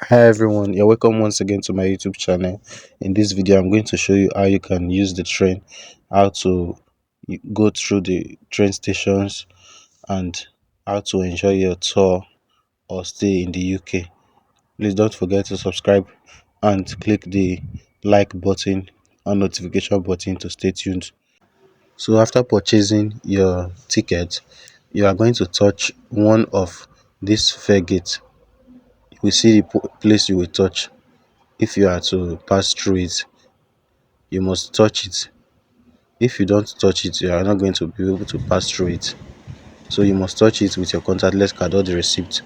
Hi everyone, you're welcome once again to my YouTube channel. In this video, I'm going to show you how you can use the train, how to go through the train stations, and how to enjoy your tour or stay in the UK. Please don't forget to subscribe and click the like button and notification button to stay tuned. So after purchasing your ticket, you are going to touch one of these fare gates. You will see the place you will touch. If you are to pass through it, you must touch it. If you don't touch it, you are not going to be able to pass through it. So you must touch it with your contactless card or the receipt.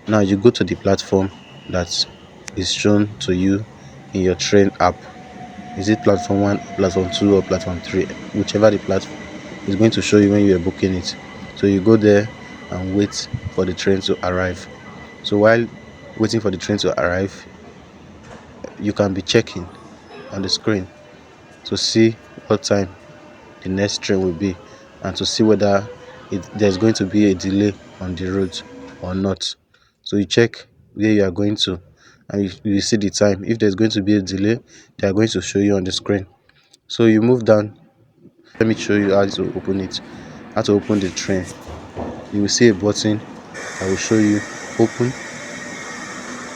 Now you go to the platform that is shown to you in your train app. Is it platform 1, platform 2, or platform 3? Whichever the platform is going to show you when you are booking it. So you go there and wait for the train to arrive. So while waiting for the train to arrive, you can be checking on the screen to see what time the next train will be, and to see whether there's going to be a delay on the road or not. So you check where you are going to, and you see the time. If there's going to be a delay, they are going to show you on the screen. So you move down. Let me show you how to open it. How to open the train. You will see a button that will show you open.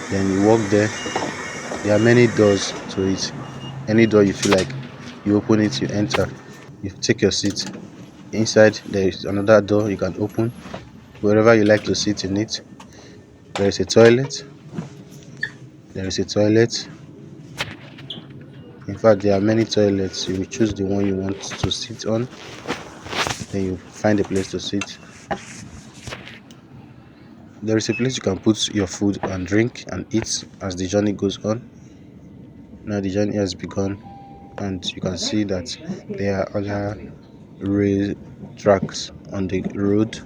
Then you walk there. There are many doors to it. Any door you feel like, you open it, you enter, you take your seat. Inside there is another door you can open wherever you like to sit in it. There is a toilet. There is a toilet. In fact, there are many toilets. You will choose the one you want to sit on. Then you find a place to sit. There is a place you can put your food and drink and eat as the journey goes on. Now the journey has begun, and you can see that there are other rail tracks on the road.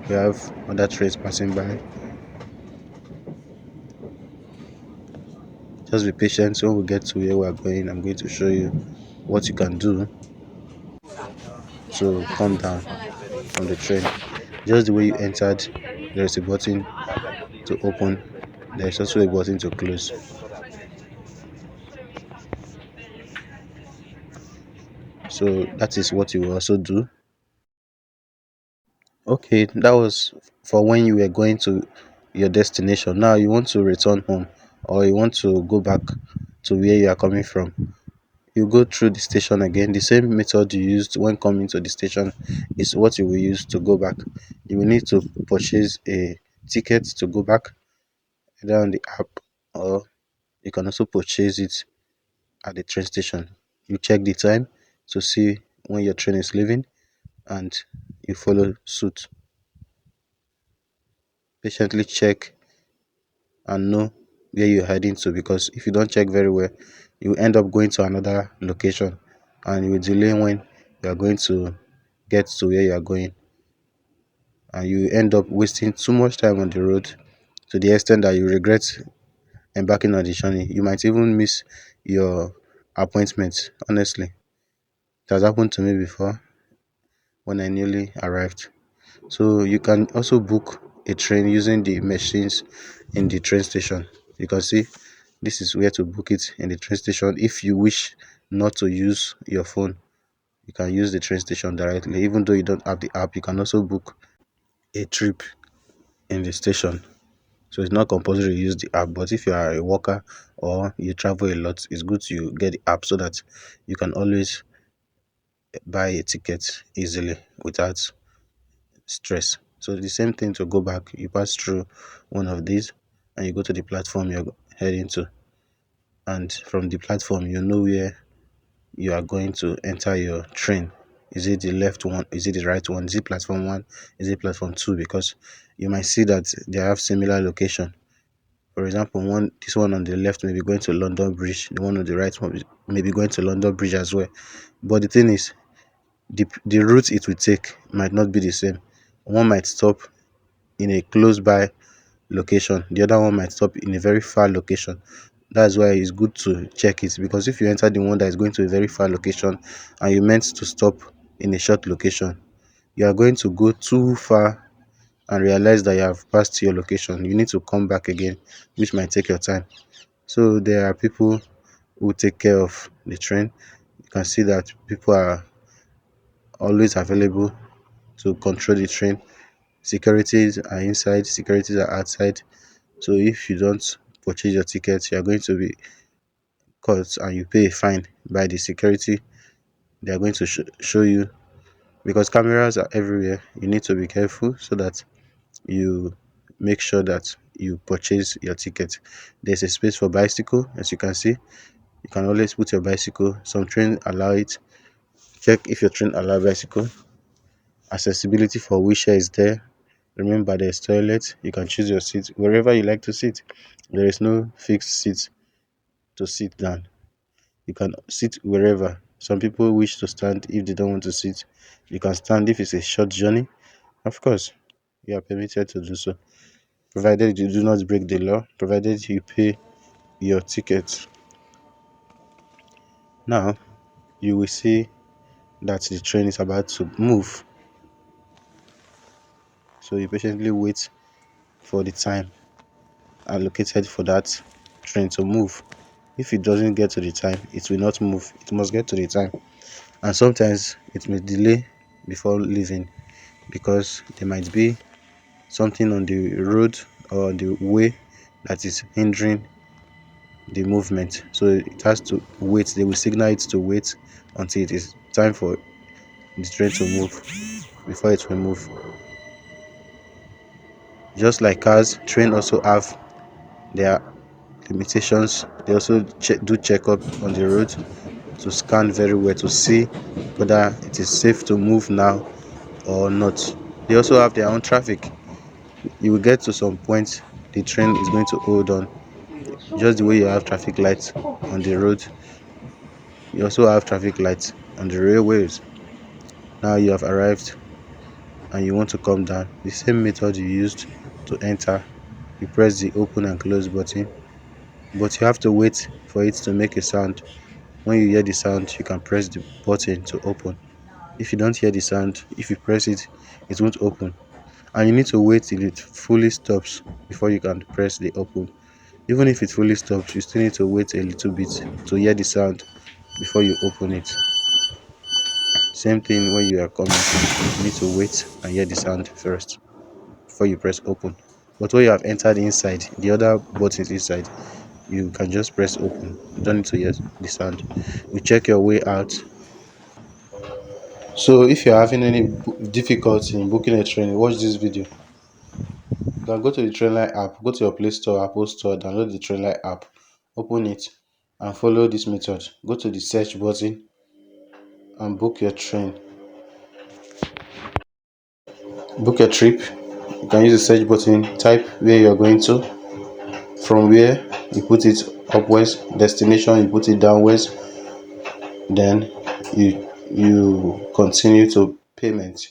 We have other trains passing by. Just be patient. When we get to where we are going, I'm going to show you what you can do to come down from the train. Just the way you entered, there is a button to open. There is also a button to close. So that is what you will also do. Okay, that was for when you were going to your destination. Now you want to return home, or you want to go back to where you are coming from. You go through the station again. The same method you used when coming to the station is what you will use to go back. You will need to purchase a ticket to go back, either on the app, or you can also purchase it at the train station. You check the time to see when your train is leaving, and you follow suit. Patiently check and know where you're heading to, because if you don't check very well, you end up going to another location and you will delay when you are going to get to where you are going, and you end up wasting too much time on the road to the extent that you regret embarking on the journey. You might even miss your appointment. Honestly, it has happened to me before when I newly arrived. So you can also book a train using the machines in the train station. You can see this is where to book it in the train station. If you wish not to use your phone, you can use the train station directly. Even though you don't have the app, you can also book a trip in the station. So it's not compulsory to use the app, but if you are a worker or you travel a lot, it's good to get the app so that you can always buy a ticket easily without stress. So the same thing to go back, you pass through one of these and you go to the platform you're heading to, and from the platform you know where you are going to enter your train. Is it the left one? Is it the right one? Is it platform 1? Is it platform 2? Because you might see that they have similar location. For example, this one on the left may be going to London Bridge, the one on the right one may be going to London Bridge as well. But the thing is, the route it will take might not be the same. One might stop in a close by location, the other one might stop in a very far location. That's why it's good to check it, because if you enter the one that is going to a very far location and you meant to stop in a short location, you are going to go too far and realize that you have passed your location, you need to come back again, which might take your time. So there are people who take care of the train. You can see that people are always available to control the train. Securities are inside, securities are outside. So if you don't purchase your ticket, you are going to be caught and you pay a fine by the security. They are going to show you, because cameras are everywhere. You need to be careful so that you make sure that you purchase your ticket. There's a space for bicycle, as you can see. You can always put your bicycle. Some train allow it. Check if your train allow bicycle. Accessibility for wheelchair is there. Remember, there's toilet. You can choose your seat wherever you like to sit. There is no fixed seat to sit down. You can sit wherever. Some people wish to stand if they don't want to sit. You can stand if it's a short journey. Of course, you are permitted to do so, provided you do not break the law, provided you pay your ticket. Now, you will see that the train is about to move. So you patiently wait for the time allocated for that train to move. If it doesn't get to the time, it will not move. It must get to the time. And sometimes it may delay before leaving because there might be something on the road or the way that is hindering the movement. So it has to wait. They will signal it to wait until it is time for the train to move before it will move. Just like cars, train also have their limitations. They also do checkup on the road to scan very well to see whether it is safe to move now or not. They also have their own traffic. You will get to some point the train is going to hold on, just the way you have traffic lights on the road. You also have traffic lights on the railways. Now you have arrived and you want to come down. The same method you used to enter, you press the open and close button, but you have to wait for it to make a sound. When you hear the sound, you can press the button to open. If you don't hear the sound, if you press it, it won't open. And you need to wait till it fully stops before you can press the open. Even if it fully stops, you still need to wait a little bit to hear the sound before you open it. Same thing when you are coming, you need to wait and hear the sound first before you press open. But when you have entered inside, the other buttons inside, you can just press open. You don't need to hear the sound. You check your way out. So if you're having any difficulty in booking a train, watch this video. You can go to the Trainline app, go to your Play Store, Apple Store, download the Trainline app, open it, and follow this method. Go to the search button and book your train. Book a trip. You can use the search button, type where you're going to. From where, you put it upwards. Destination, you put it downwards. Then you continue to payment.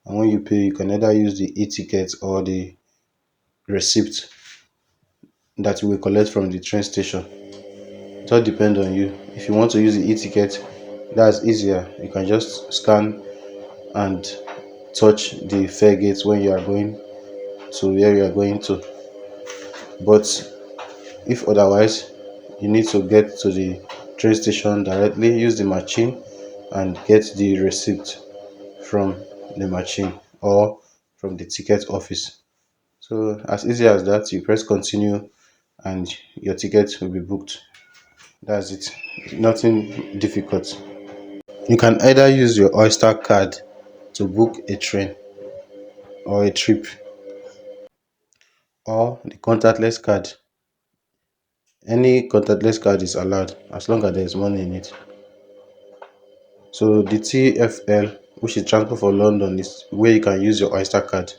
And when you pay, you can either use the e-ticket or the receipt that you will collect from the train station. It all depends on you. If you want to use the e-ticket, that's easier. You can just scan and touch the fare gate when you are going to where you are going to. But if otherwise, you need to get to the train station directly, use the machine and get the receipt from the machine or from the ticket office. So as easy as that, you press continue and your ticket will be booked. That's it. Nothing difficult. You can either use your Oyster card to book a train or a trip, or the contactless card. Any contactless card is allowed as long as there is money in it. So the TFL, which is Transport for London, is where you can use your Oyster card.